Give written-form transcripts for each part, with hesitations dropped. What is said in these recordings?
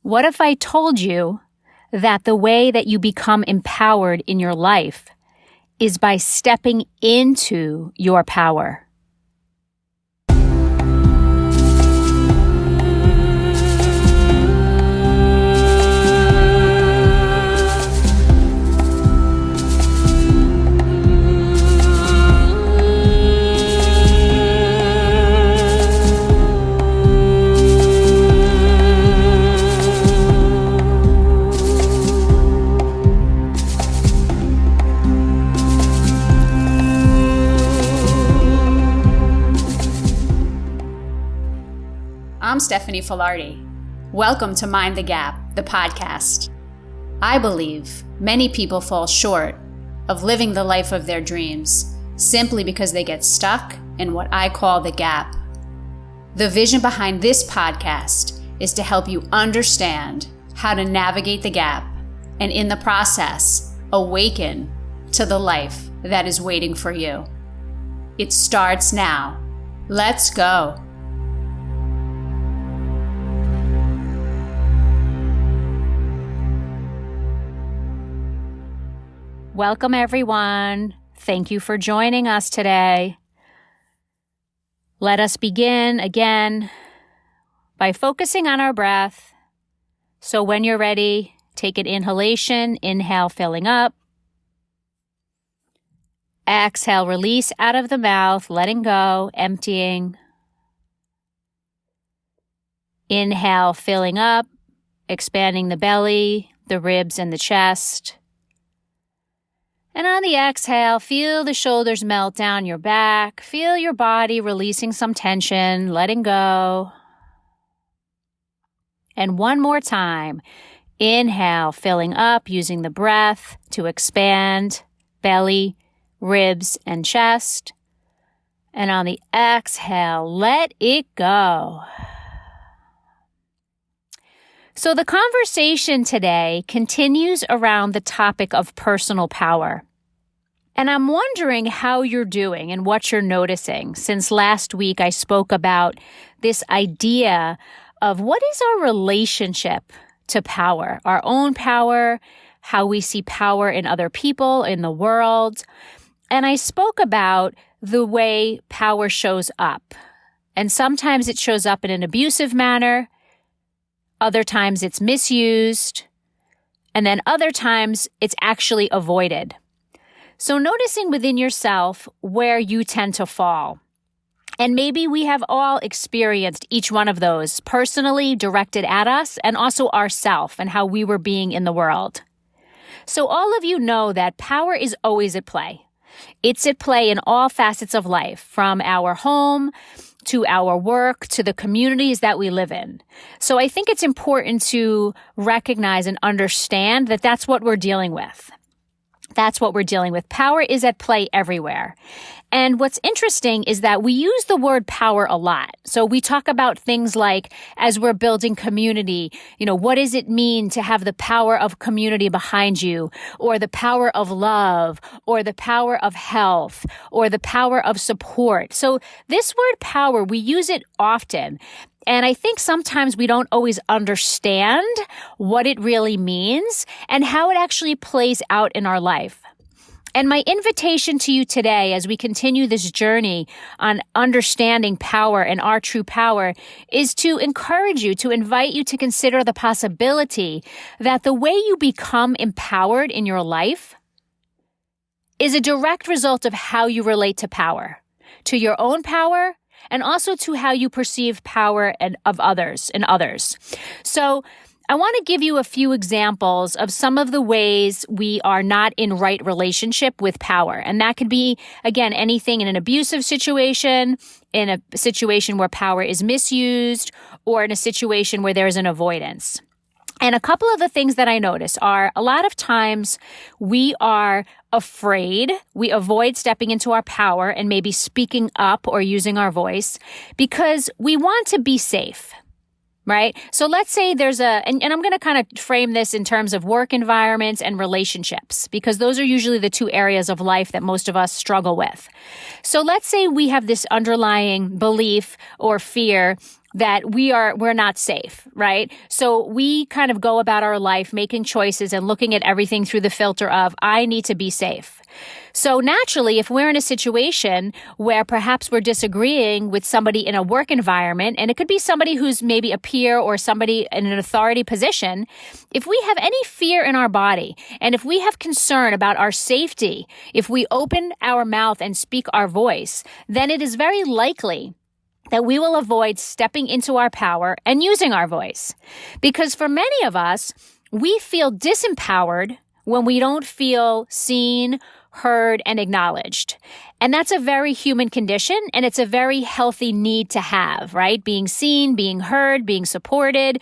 What if I told you that the way that you become empowered in your life is by stepping into your power? I'm Stephanie Filardi. Welcome to Mind the Gap, the podcast. I believe many people fall short of living the life of their dreams simply because they get stuck in what I call the gap. The vision behind this podcast is to help you understand how to navigate the gap and in the process, awaken to the life that is waiting for you. It starts now. Let's go. Welcome, everyone. Thank you for joining us today. Let us begin again by focusing on our breath. So when you're ready, take an inhalation. Inhale, filling up. Exhale, release out of the mouth, letting go, emptying. Inhale, filling up, expanding the belly, the ribs, and the chest. And on the exhale, feel the shoulders melt down your back. Feel your body releasing some tension, letting go. And one more time. Inhale, filling up, using the breath to expand belly, ribs, and chest. And on the exhale, let it go. So the conversation today continues around the topic of personal power. And I'm wondering how you're doing and what you're noticing. Since last week, I spoke about this idea of what is our relationship to power, our own power, how we see power in other people, in the world. And I spoke about the way power shows up. And sometimes it shows up in an abusive manner. Other times it's misused. And then other times it's actually avoided. So noticing within yourself where you tend to fall. And maybe we have all experienced each one of those personally directed at us and also ourself and how we were being in the world. So all of you know that power is always at play. It's at play in all facets of life, from our home to our work, to the communities that we live in. So I think it's important to recognize and understand that that's what we're dealing with. That's what we're dealing with. Power is at play everywhere. And what's interesting is that we use the word power a lot. So we talk about things like, as we're building community, what does it mean to have the power of community behind you, or the power of love, or the power of health, or the power of support. So this word power, we use it often. And I think sometimes we don't always understand what it really means and how it actually plays out in our life. And my invitation to you today, as we continue this journey on understanding power and our true power, is to encourage you, to invite you to consider the possibility that the way you become empowered in your life is a direct result of how you relate to power, to your own power, and also to how you perceive power of others and others. So I want to give you a few examples of some of the ways we are not in right relationship with power. And that could be, again, anything in an abusive situation, in a situation where power is misused, or in a situation where there is an avoidance. And a couple of the things that I notice are a lot of times we are afraid, we avoid stepping into our power and maybe speaking up or using our voice because we want to be safe, right? So let's say there's and I'm going to kind of frame this in terms of work environments and relationships, because those are usually the two areas of life that most of us struggle with. So let's say we have this underlying belief or fear that we're not safe, right? So we kind of go about our life making choices and looking at everything through the filter of, I need to be safe. So naturally, if we're in a situation where perhaps we're disagreeing with somebody in a work environment, and it could be somebody who's maybe a peer or somebody in an authority position, if we have any fear in our body, and if we have concern about our safety, if we open our mouth and speak our voice, then it is very likely that we will avoid stepping into our power and using our voice. Because for many of us, we feel disempowered when we don't feel seen, heard, and acknowledged. And that's a very human condition, and it's a very healthy need to have, right? Being seen, being heard, being supported,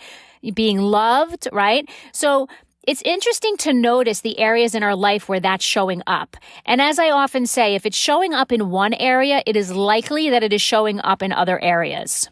being loved, right? So it's interesting to notice the areas in our life where that's showing up. And as I often say, if it's showing up in one area, it is likely that it is showing up in other areas.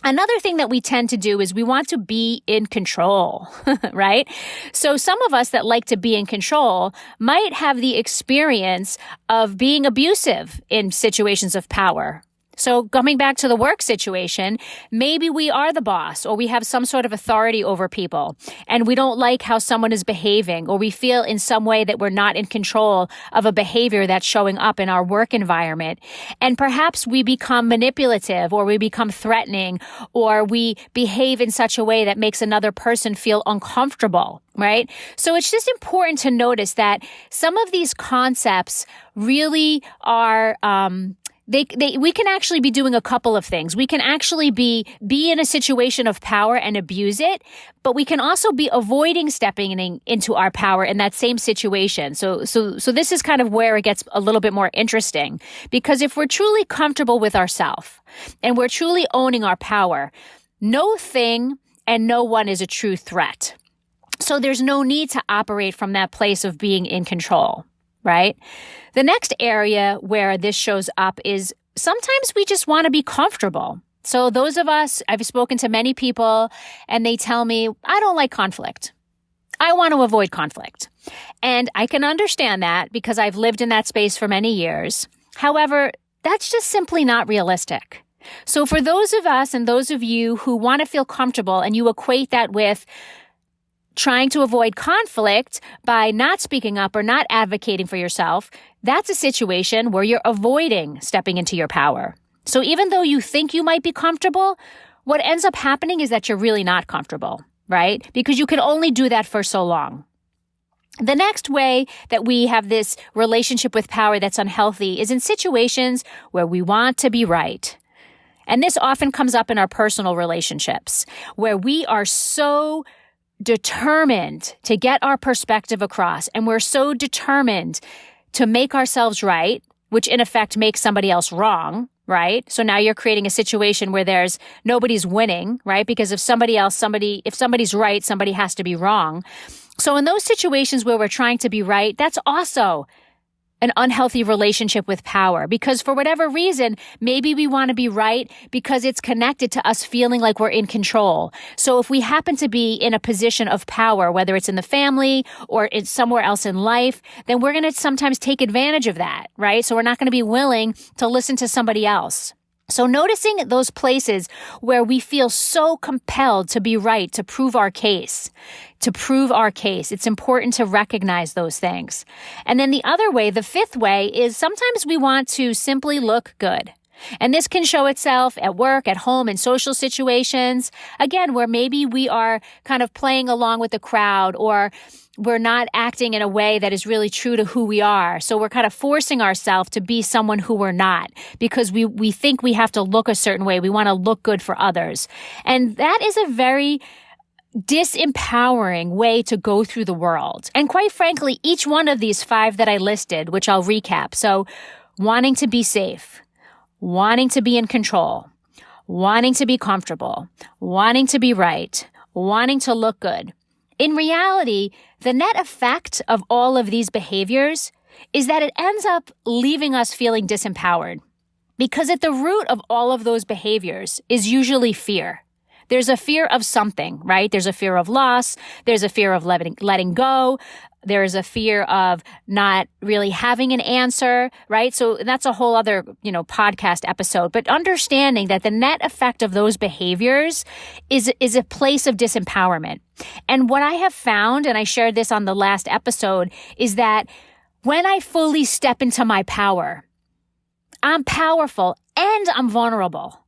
Another thing that we tend to do is we want to be in control, right? So some of us that like to be in control might have the experience of being abusive in situations of power. So coming back to the work situation, maybe we are the boss or we have some sort of authority over people and we don't like how someone is behaving, or we feel in some way that we're not in control of a behavior that's showing up in our work environment. And perhaps we become manipulative, or we become threatening, or we behave in such a way that makes another person feel uncomfortable, right? So it's just important to notice that some of these concepts really are, we can actually be doing a couple of things. We can actually be in a situation of power and abuse it, but we can also be avoiding stepping into our power in that same situation. So this is kind of where it gets a little bit more interesting, because if we're truly comfortable with ourselves and we're truly owning our power, no thing and no one is a true threat. So there's no need to operate from that place of being in control, right? The next area where this shows up is sometimes we just want to be comfortable. So those of us, I've spoken to many people and they tell me, I don't like conflict. I want to avoid conflict. And I can understand that because I've lived in that space for many years. However, that's just simply not realistic. So for those of us and those of you who want to feel comfortable and you equate that with trying to avoid conflict by not speaking up or not advocating for yourself, that's a situation where you're avoiding stepping into your power. So even though you think you might be comfortable, what ends up happening is that you're really not comfortable, right? Because you can only do that for so long. The next way that we have this relationship with power that's unhealthy is in situations where we want to be right. And this often comes up in our personal relationships, where we are so determined to get our perspective across, and we're so determined to make ourselves right, which in effect makes somebody else wrong, right? So now you're creating a situation where nobody's winning, right? Because if somebody's right, somebody has to be wrong. So in those situations where we're trying to be right, that's also an unhealthy relationship with power, because for whatever reason, maybe we want to be right because it's connected to us feeling like we're in control. So if we happen to be in a position of power, whether it's in the family or it's somewhere else in life, then we're going to sometimes take advantage of that, right? So we're not going to be willing to listen to somebody else. So noticing those places where we feel so compelled to be right, to prove our case, it's important to recognize those things. And then the other way, the fifth way, is sometimes we want to simply look good. And this can show itself at work, at home, in social situations, again, where maybe we are kind of playing along with the crowd, or we're not acting in a way that is really true to who we are. So we're kind of forcing ourselves to be someone who we're not because we think we have to look a certain way. We want to look good for others. And that is a very disempowering way to go through the world. And quite frankly, each one of these 5 that I listed, which I'll recap. So wanting to be safe, wanting to be in control, wanting to be comfortable, wanting to be right, wanting to look good. In reality, the net effect of all of these behaviors is that it ends up leaving us feeling disempowered. Because at the root of all of those behaviors is usually fear. There's a fear of something, right? There's a fear of loss. There's a fear of letting go There's a fear of not really having an answer, right? So that's a whole other, podcast episode. But understanding that the net effect of those behaviors is a place of disempowerment. And what I have found, and I shared this on the last episode, is that when I fully step into my power, I'm powerful and I'm vulnerable.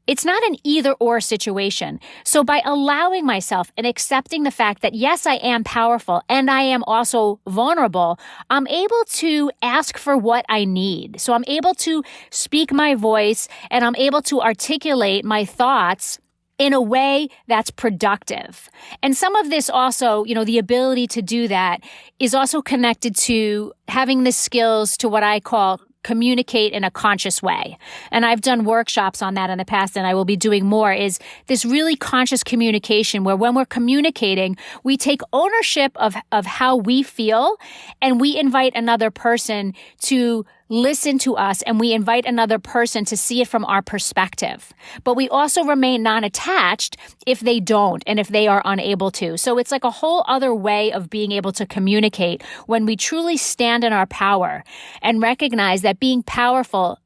It's not an either-or situation. So by allowing myself and accepting the fact that, yes, I am powerful and I am also vulnerable, I'm able to ask for what I need. So I'm able to speak my voice and I'm able to articulate my thoughts in a way that's productive. And some of this also, the ability to do that is also connected to having the skills to what I call communicate in a conscious way. And I've done workshops on that in the past, and I will be doing more, is this really conscious communication where when we're communicating, we take ownership of how we feel, and we invite another person to listen to us, and we invite another person to see it from our perspective. But we also remain non-attached if they don't and if they are unable to. So it's like a whole other way of being able to communicate when we truly stand in our power and recognize that being powerful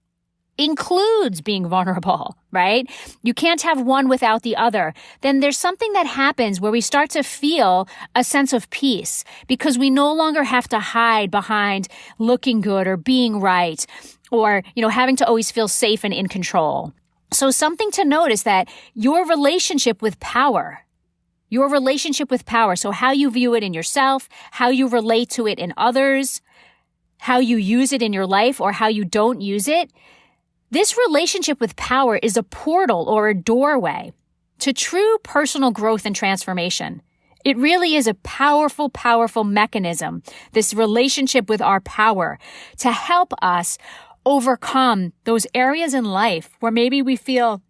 includes being vulnerable, right? You can't have one without the other. Then there's something that happens where we start to feel a sense of peace because we no longer have to hide behind looking good or being right or, having to always feel safe and in control. So something to notice that your relationship with power, so how you view it in yourself, how you relate to it in others, how you use it in your life or how you don't use it, this relationship with power is a portal or a doorway to true personal growth and transformation. It really is a powerful, powerful mechanism, this relationship with our power, to help us overcome those areas in life where maybe we feel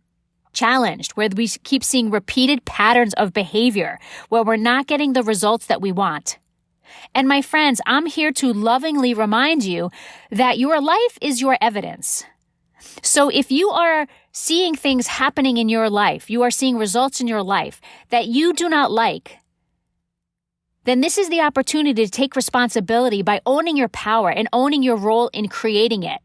challenged, where we keep seeing repeated patterns of behavior, where we're not getting the results that we want. And my friends, I'm here to lovingly remind you that your life is your evidence. So if you are seeing things happening in your life, you are seeing results in your life that you do not like, then this is the opportunity to take responsibility by owning your power and owning your role in creating it,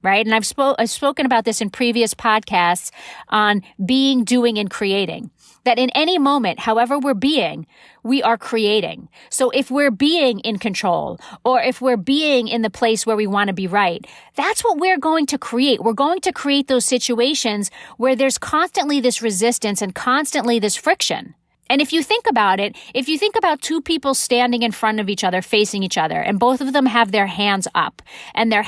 right? And I've spoken about this in previous podcasts on being, doing, and creating. That in any moment, however we're being, we are creating. So if we're being in control, or if we're being in the place where we want to be right, that's what we're going to create. We're going to create those situations where there's constantly this resistance and constantly this friction. And if you think about it, if you think about two people standing in front of each other, facing each other, and both of them have their hands up, and their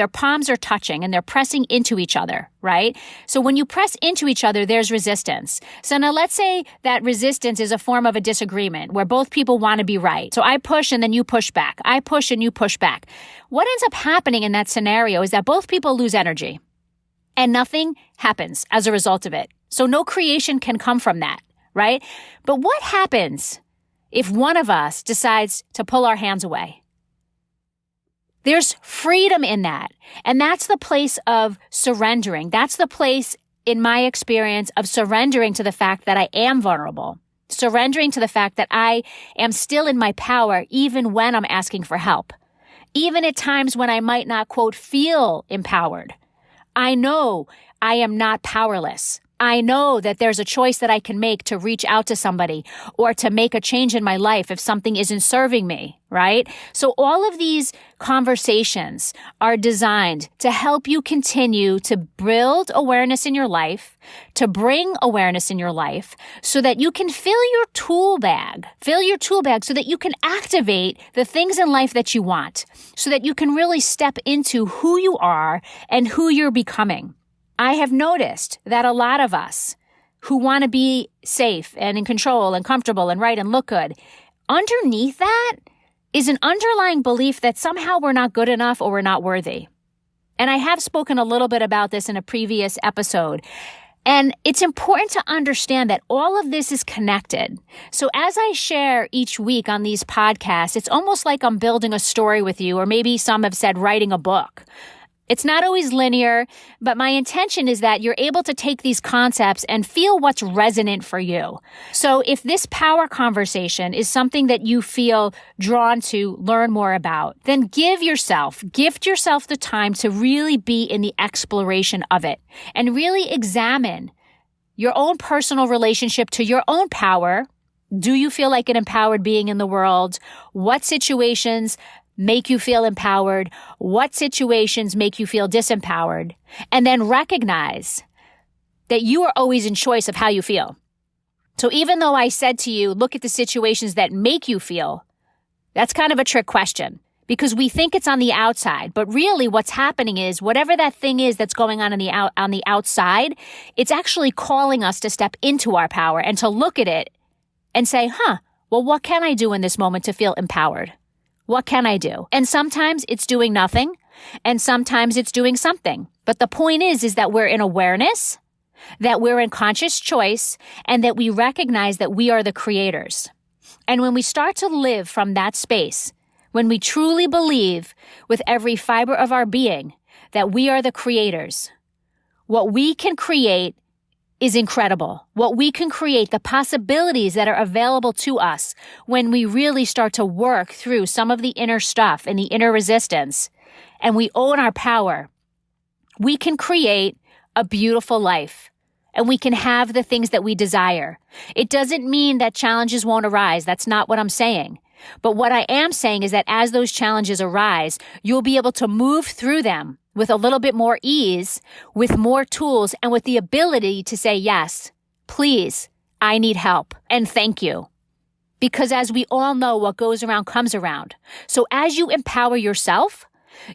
palms are touching, and they're pressing into each other, right? So when you press into each other, there's resistance. So now let's say that resistance is a form of a disagreement where both people want to be right. So I push and then you push back. I push and you push back. What ends up happening in that scenario is that both people lose energy, and nothing happens as a result of it. So no creation can come from that. Right? But what happens if one of us decides to pull our hands away? There's freedom in that. And that's the place of surrendering. That's the place, in my experience, of surrendering to the fact that I am vulnerable. Surrendering to the fact that I am still in my power even when I'm asking for help. Even at times when I might not, quote, feel empowered. I know I am not powerless. I know that there's a choice that I can make to reach out to somebody or to make a change in my life if something isn't serving me, right? So all of these conversations are designed to help you continue to build awareness in your life, to bring awareness in your life so that you can fill your tool bag so that you can activate the things in life that you want, so that you can really step into who you are and who you're becoming. I have noticed that a lot of us who want to be safe and in control and comfortable and right and look good, underneath that is an underlying belief that somehow we're not good enough or we're not worthy. And I have spoken a little bit about this in a previous episode. And it's important to understand that all of this is connected. So as I share each week on these podcasts, it's almost like I'm building a story with you, or maybe some have said writing a book. It's not always linear, but my intention is that you're able to take these concepts and feel what's resonant for you. So if this power conversation is something that you feel drawn to learn more about, then gift yourself the time to really be in the exploration of it and really examine your own personal relationship to your own power. Do you feel like an empowered being in the world? What situations make you feel empowered? What situations make you feel disempowered? And then recognize that you are always in choice of how you feel. So even though I said to you, look at the situations that make you feel, that's kind of a trick question because we think it's on the outside, but really what's happening is whatever that thing is that's going on the outside, it's actually calling us to step into our power and to look at it and say, well, what can I do in this moment to feel empowered? What can I do? And sometimes it's doing nothing, and sometimes it's doing something. But the point is that we're in awareness, that we're in conscious choice, and that we recognize that we are the creators. And when we start to live from that space, when we truly believe with every fiber of our being that we are the creators, what we can create is incredible. What we can create, the possibilities that are available to us when we really start to work through some of the inner stuff and the inner resistance, and we own our power, we can create a beautiful life, and we can have the things that we desire. It doesn't mean that challenges won't arise. That's not what I'm saying. But what I am saying is that as those challenges arise, you'll be able to move through them with a little bit more ease, with more tools, and with the ability to say, yes, please, I need help, and thank you. Because as we all know, what goes around comes around. So as you empower yourself,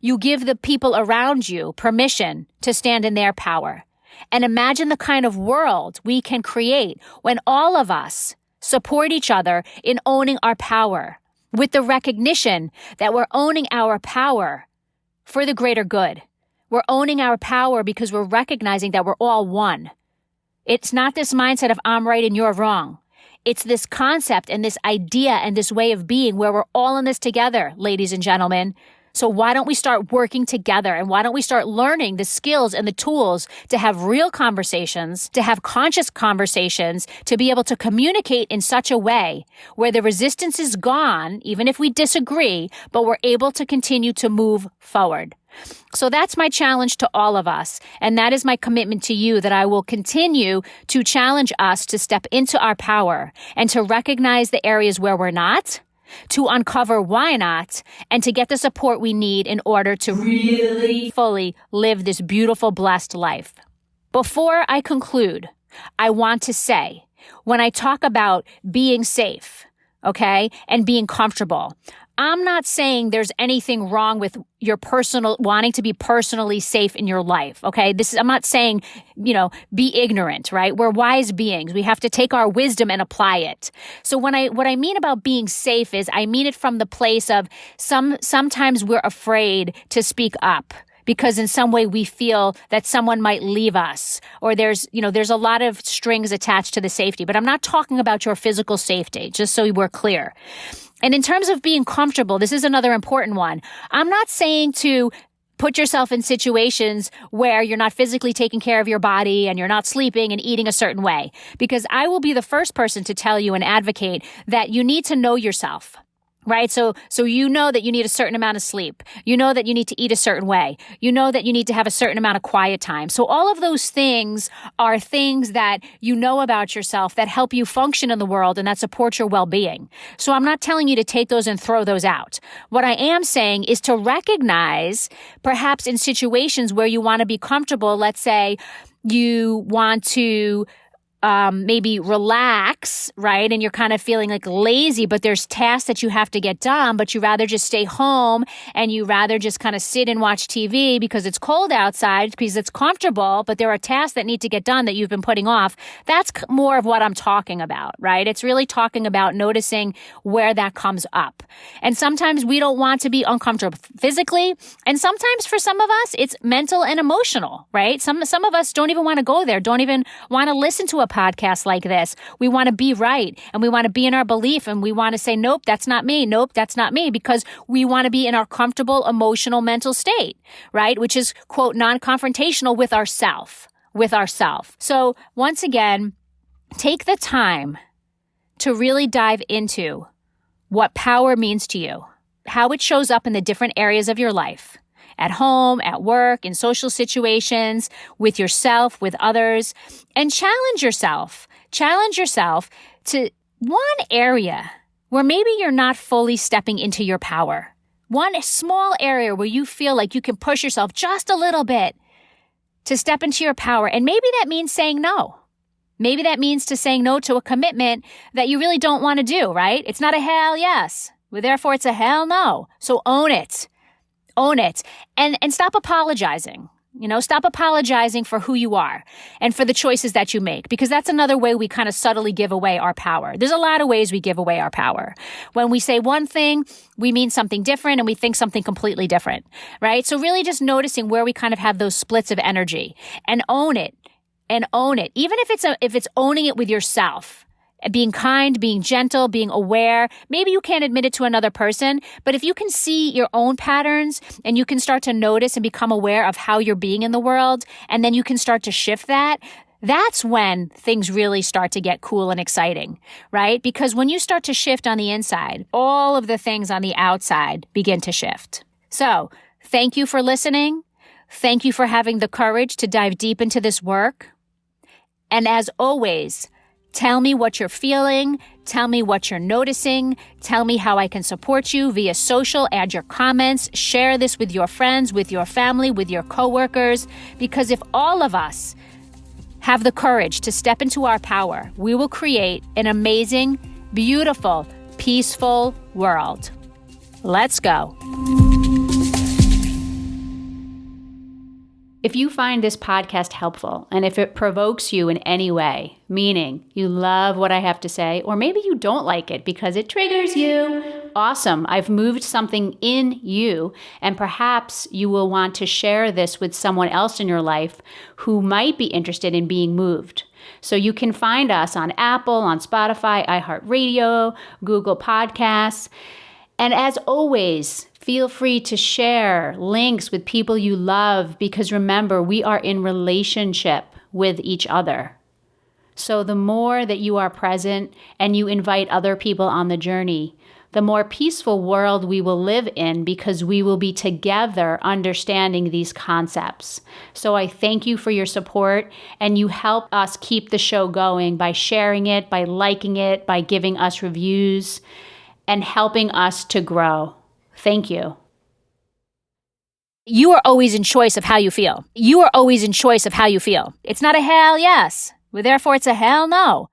you give the people around you permission to stand in their power. And imagine the kind of world we can create when all of us support each other in owning our power, with the recognition that we're owning our power for the greater good. We're owning our power because we're recognizing that we're all one. It's not this mindset of I'm right and you're wrong. It's this concept and this idea and this way of being where we're all in this together, ladies and gentlemen. So why don't we start working together, and why don't we start learning the skills and the tools to have real conversations, to have conscious conversations, to be able to communicate in such a way where the resistance is gone, even if we disagree, but we're able to continue to move forward. So that's my challenge to all of us. And that is my commitment to you, that I will continue to challenge us to step into our power and to recognize the areas where we're not, to uncover why not, and to get the support we need in order to really fully live this beautiful, blessed life. Before I conclude, I want to say, when I talk about being safe, okay, and being comfortable, I'm not saying there's anything wrong with your wanting to be personally safe in your life, okay? I'm not saying, be ignorant, right? We're wise beings. We have to take our wisdom and apply it. So what I mean about being safe is I mean it from the place of sometimes we're afraid to speak up, because in some way we feel that someone might leave us, or there's a lot of strings attached to the safety. But I'm not talking about your physical safety, just so we're clear. And in terms of being comfortable, this is another important one. I'm not saying to put yourself in situations where you're not physically taking care of your body and you're not sleeping and eating a certain way, because I will be the first person to tell you and advocate that you need to know yourself. Right? So you know that you need a certain amount of sleep. You know that you need to eat a certain way. You know that you need to have a certain amount of quiet time. So all of those things are things that you know about yourself that help you function in the world and that support your well-being. So I'm not telling you to take those and throw those out. What I am saying is to recognize, perhaps in situations where you want to be comfortable, let's say you want to maybe relax, right? And you're kind of feeling like lazy, but there's tasks that you have to get done, but you rather just stay home and you rather just kind of sit and watch TV because it's cold outside, because it's comfortable, but there are tasks that need to get done that you've been putting off. That's more of what I'm talking about, right? It's really talking about noticing where that comes up. And sometimes we don't want to be uncomfortable physically, and sometimes for some of us, it's mental and emotional, right? Some of us don't even want to go there, don't even want to listen to a a podcast like this. We want to be right, and we want to be in our belief, and we want to say, nope, that's not me. Nope, that's not me, because we want to be in our comfortable, emotional, mental state, right? Which is, quote, non-confrontational with ourself. So once again, take the time to really dive into what power means to you, how it shows up in the different areas of your life, at home, at work, in social situations, with yourself, with others, and challenge yourself. Challenge yourself to one area where maybe you're not fully stepping into your power. One small area where you feel like you can push yourself just a little bit to step into your power. And maybe that means saying no. Maybe that means to saying no to a commitment that you really don't want to do, right? It's not a hell yes. Well, therefore, it's a hell no. So own it. Own it. And stop apologizing. Stop apologizing for who you are and for the choices that you make, because that's another way we kind of subtly give away our power. There's a lot of ways we give away our power. When we say one thing, we mean something different and we think something completely different, right? So really just noticing where we kind of have those splits of energy, and own it. And own it. Even if it's owning it with yourself. Being kind, being gentle, being aware. Maybe you can't admit it to another person, but if you can see your own patterns and you can start to notice and become aware of how you're being in the world, and then you can start to shift that, that's when things really start to get cool and exciting, right? Because when you start to shift on the inside, all of the things on the outside begin to shift. So, thank you for listening. Thank you for having the courage to dive deep into this work. And as always, tell me what you're feeling. Tell me what you're noticing. Tell me how I can support you via social. Add your comments. Share this with your friends, with your family, with your coworkers. Because if all of us have the courage to step into our power, we will create an amazing, beautiful, peaceful world. Let's go. If you find this podcast helpful, and if it provokes you in any way, meaning you love what I have to say, or maybe you don't like it because it triggers you, awesome. I've moved something in you, and perhaps you will want to share this with someone else in your life who might be interested in being moved. So you can find us on Apple, on Spotify, iHeartRadio, Google Podcasts. And as always, feel free to share links with people you love, because remember, we are in relationship with each other. So the more that you are present and you invite other people on the journey, the more peaceful world we will live in, because we will be together understanding these concepts. So I thank you for your support, and you help us keep the show going by sharing it, by liking it, by giving us reviews, and helping us to grow. Thank you. You are always in choice of how you feel. You are always in choice of how you feel. It's not a hell yes. Well, therefore, it's a hell no.